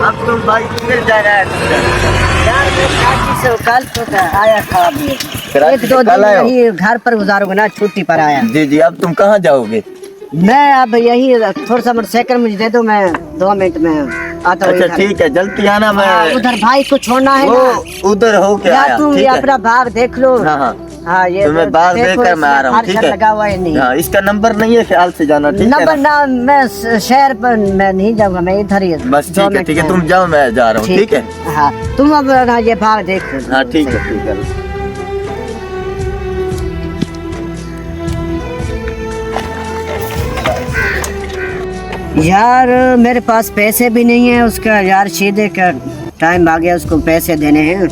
अब तुम भाई किधर जा रहा है? यार मैं कराची से कल तो आया था अभी। कराची एक से दो दिन कल आए हो? यही घर पर गुजारूंगा ना, छुट्टी पर आया। जी जी, अब तुम कहाँ जाओगे? मैं अब यही थोड़ा सा मोटरसाइकिल मुझे दे दो, मैं 2 मिनट में आता हूँ। अच्छा ठीक है, जल्दी आना। मैं उधर भाई को छोड़ना है ना। वो उधर हो के यार आया। तुम ये ठीक है? अपना भाग देख लो। हाँ हाँ, हाँ ये तुम्हें बात देखो, देकर मैं आ रहा हूँ। इसमें ठीक है? लगा हुआ है नहीं। हाँ, इसका नंबर नहीं है, ख्याल से जाना। ठीक है नंबर ना? ना, मैं शहर पर मैं नहीं जाऊंगा, मैं इधर ही। बस ठीक है, तुम जाओ, मैं जा रहा हूँ। ठीक है? हाँ तुम अब ना ये भाग देखो। हाँ ठीक है ठीक है। यार मेरे पास पैसे भी नहीं है, उसका यार शीदे का टाइम आ गया, उसको पैसे देने हैं।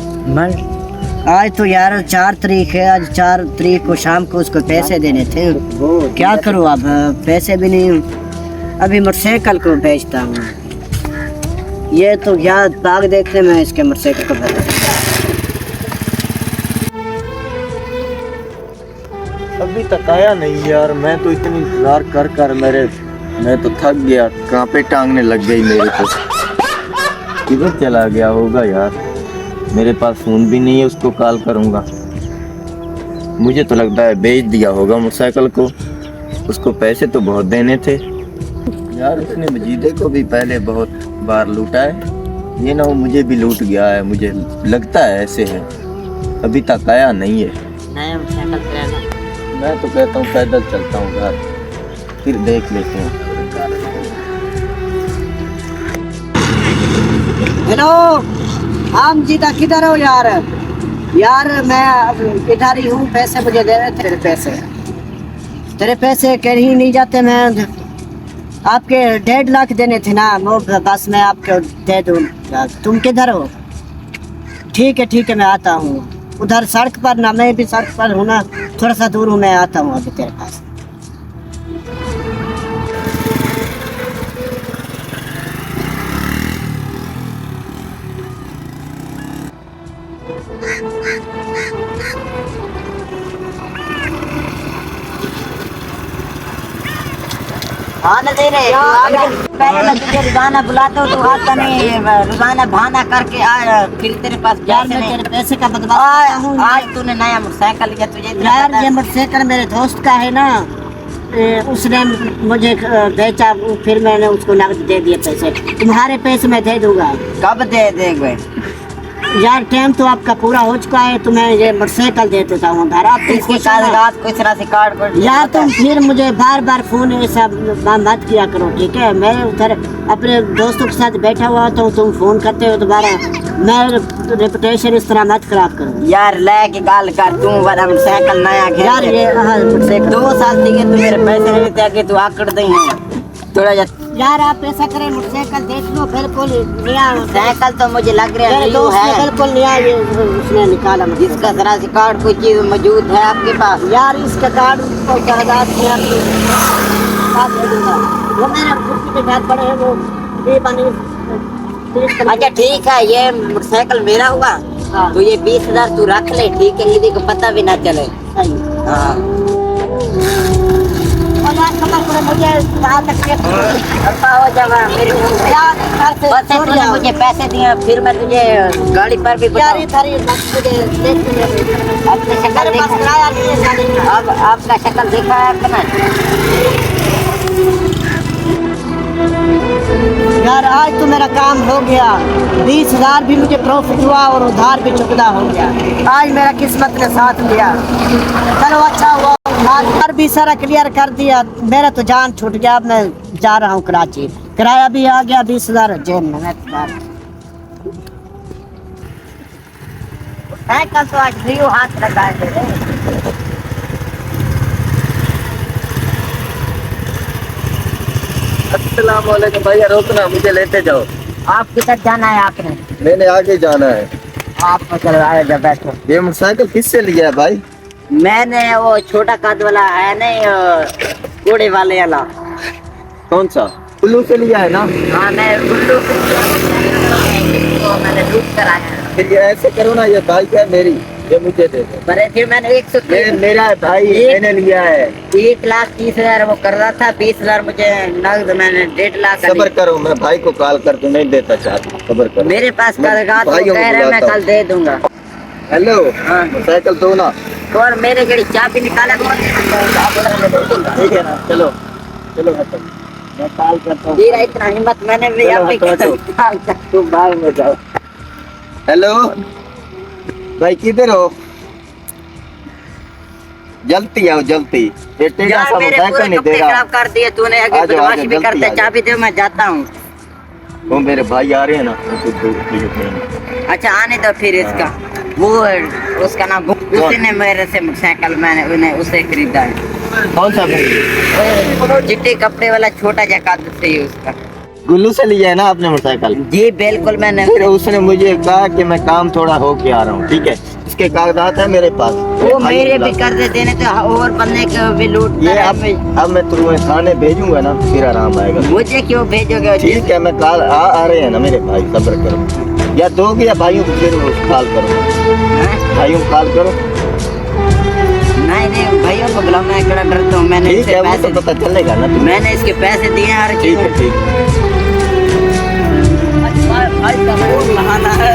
आज तो यार 4 तारीख है, आज 4 तारीख को शाम को उसको पैसे देने थे। क्या करूँ अब, पैसे भी नहीं। अभी मोटरसाइकिल को बेचता हूँ। ये तो यार बाग देखने में इसके मोटरसाइकिल को बेचता। अभी तक आया नहीं यार, मैं तो इतनी इंतजार कर कर मैं तो थक गया, कांपे टांगने लग गई मेरे को। किधर चला गया होगा यार? मेरे पास फोन भी नहीं है, उसको कॉल करूंगा। मुझे तो लगता है बेच दिया होगा मोटरसाइकिल को, उसको पैसे तो बहुत देने थे यार। उसने मजीदे को भी पहले बहुत बार लूटा है, ये ना हो मुझे भी लूट गया है, मुझे लगता है ऐसे है। अभी तक आया नहीं है। नया मोटरसाइकिल मैं तो कहता हूँ पैदल चलता हूँ घर, फिर देख लेते हैं। हेलो हम जीता, किधर हो यार? यार मैं इधर ही हूँ, पैसे मुझे दे रहे थे। तेरे पैसे कहीं नहीं जाते। मैं आपके 1.5 लाख देने थे ना, वो बस मैं आपको दे दूँ। तुम किधर हो? ठीक है मैं आता हूँ। उधर सड़क पर ना, मैं भी सड़क पर हूँ ना, थोड़ा सा दूर हूँ, मैं आता हूँ अभी तेरे पास। आने दे रहे पहले मैं तुझे रोजाना बुलाता हूँ, तो आता नहीं। रोजाना बहाना करके आ, फिर तेरे पास यार पैसे मैं नहीं। तेरे पैसे का बदला हूँ। आज तूने नया मोटरसाइकिल लिया, तुझे इतना यार पता ये है? मोटरसाइकिल मेरे दोस्त का है ना, उसने मुझे बेचा, फिर मैंने उसको नकद दे दिए पैसे। तुम्हारे पैसे मैं दे दूंगा। कब दे देंगे? यार टाइम तो आपका पूरा हो चुका है, तो मैं ये मोटरसाइकिल दे देता हूँ घर। आप इसके कागजात को इस तरह से काट कर यार तुम फिर मुझे बार बार फोन ऐसा मत किया करो, ठीक है? मैं उधर अपने दोस्तों के साथ बैठा हुआ तो तुम फोन करते हो दोबारा। मैं रेपुटेशन इस तरह मत खराब करो यार। ले के गाल कर, तू बड़ा मोटरसाइकिल नया खेल यार। ये मोटरसाइकिल 2 साल थी तू मेरे पैसे नहीं देते, कि तू आकड़ दे थोड़ा यार आप ऐसा करें, मोटरसाइकिल देख लो, बिल्कुल नया साइकिल तो मुझे लग रहा है न्यू है, बिल्कुल नया। ये उसने निकाला जिसका जरा सी कार्ड कोई चीज मौजूद है आपके पास? यार इसका कार्ड को कागजात में आपको साथ दे दूंगा। वो मेरे कुर्सी पे बैठ पड़े हैं, वो ये बनी। अच्छा ठीक है, ये मोटरसाइकिल मेरा हुआ। हाँ। तो ये 20,000 तू रख ले, ठीक है? किसी को पता भी ना चले। सही। हाँ। और यार कमर पर मुझे वहाँ तक के हो जावा मेरी यार घर से बस छोड़ तूने जाओ। मुझे पैसे दिए, फिर मैं तुझे गाड़ी पर भी यार इधर ही मुझे देख ले। अपनी शक्ल मेरे पास देखा? किराया नहीं है जाने का। अब आपका शक्ल देखा है आपने? यार आज तो मेरा काम हो गया, 20,000 भी मुझे प्रॉफिट हुआ और उधार भी चुकता हो गया। आज मेरा किस्मत ने साथ दिया। चलो अच्छा हुआ, उधार भी सारा क्लियर कर दिया। मेरा तो जान छूट गया। अब मैं जा रहा हूँ कराची, किराया भी आ गया, 20,000 जेब में। साइकिल तो आज ड्रीव हाथ लगा दे। अस्सलाम वालेकुम भैया, रोकना, मुझे लेते जाओ। आप किधर जाना है आपने? मैंने आगे जाना है। आप चलो आए, जब बैठो। ये मोटरसाइकिल किससे लिया है भाई? मैंने वो छोटा कद वाला है नहीं, घोड़े वाले वाला। कौन सा? कुल्लू से लिया है ना? हाँ मैं गुल्लू से मैंने लूट कर आया। फिर ये ऐसे करो ना, ये बाइक है मेरी, ये मुझे दे दो। पर फिर मैंने 130 मेरा है भाई, मैंने लिया है। 1,30,000 वो कर रहा था, 20,000 मुझे नगद, मैंने 1.5 लाख का सब्र करो, मैं भाई को कॉल कर दूं, नहीं देता चाबी, सब्र करो। मेरे पास मैं कागजात वो भाइयों को कह रहे हैं, मैं बुलाता कल दे दूंगा। हेलो, हाँ। साइकिल दो ना। और मेरे गड़ी चाबी निकाला तो ठीक है ना, चलो चलो हटो, मैं कॉल करता हूँ। तेरा इतना हिम्मत मैंने भी चलो, आप हटो, तुम बाहर में जाओ। हेलो भाई, किधर हो? जल्दी आओ जल्दी, ये टेढ़ा यार सा मेरे साइकिल पूरे नहीं कपड़े देगा। खराब कर दिए तूने, आ आगे जाओ, बदमाशी भी जल्दी करता आ है। जाओ। चाबी दे, मैं जाता हूँ। वो मेरे भाई आ रहे हैं ना, उनको दो। अच्छा आने दो फिर इसका, वो उसका नाम उसी ने मेरे से मोटरसाइकिल, मैंने उन्हें उसे खरीदा है। कौन सा भाई? वो चिट्टे कपड़े वाला छोटा जैकात से ही उसका। गुल्लू से लिया है ना आपने मोटरसाइकिल? जी बिल्कुल, मैंने फिर उसने मुझे कहा कि मैं काम थोड़ा होके आ रहा हूँ, ठीक है, इसके कागजात है मेरे पास। वो मेरे भी कर्जे देने तो और बंदे को भी लूट। ये अब मैं तुम्हें थाने भेजूंगा ना, फिर आराम आएगा। मुझे क्यों भेजोगे? ठीक है, मैं कॉल आ रहे हैं ना मेरे भाई, सब्र करो। या दोगे या भाइयों को फिर कॉल करो, हाँ? भाइयों को कॉल करो। नहीं नहीं, भाइयों को बुलाओ, मैं कड़ा डरता हूँ। मैंने ठीक इससे है, वो पैसे तो पता चलेगा ना तुम्हें। मैंने इसके पैसे दिए हैं हर ठीक चीज। है, ठीक है। भाई का पूर्ण बहाना है,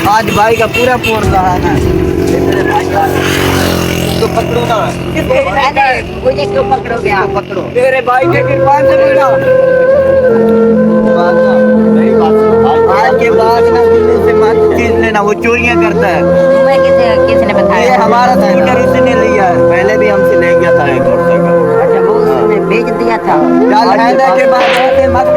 आज भाई का पूरा पूर्ण बहाना है। तो पकड़ो ना। मुझे क्यों पकड़ोगे आप? पकड़ो मेरे भाई के कृपा से पकड़ा। मेरी बात सुनो, आज के बाद ना दिल्ली से मत चीज लेना, वो चोरियां करता है। तुम्हें किसने ये बताया? हमारा स्कूटर उसने लिया है, पहले भी हमसे ले गया था एक मोटरसाइकिल। अच्छा, वो उसने बेच दिया था। चल, के बाद ऐसे मत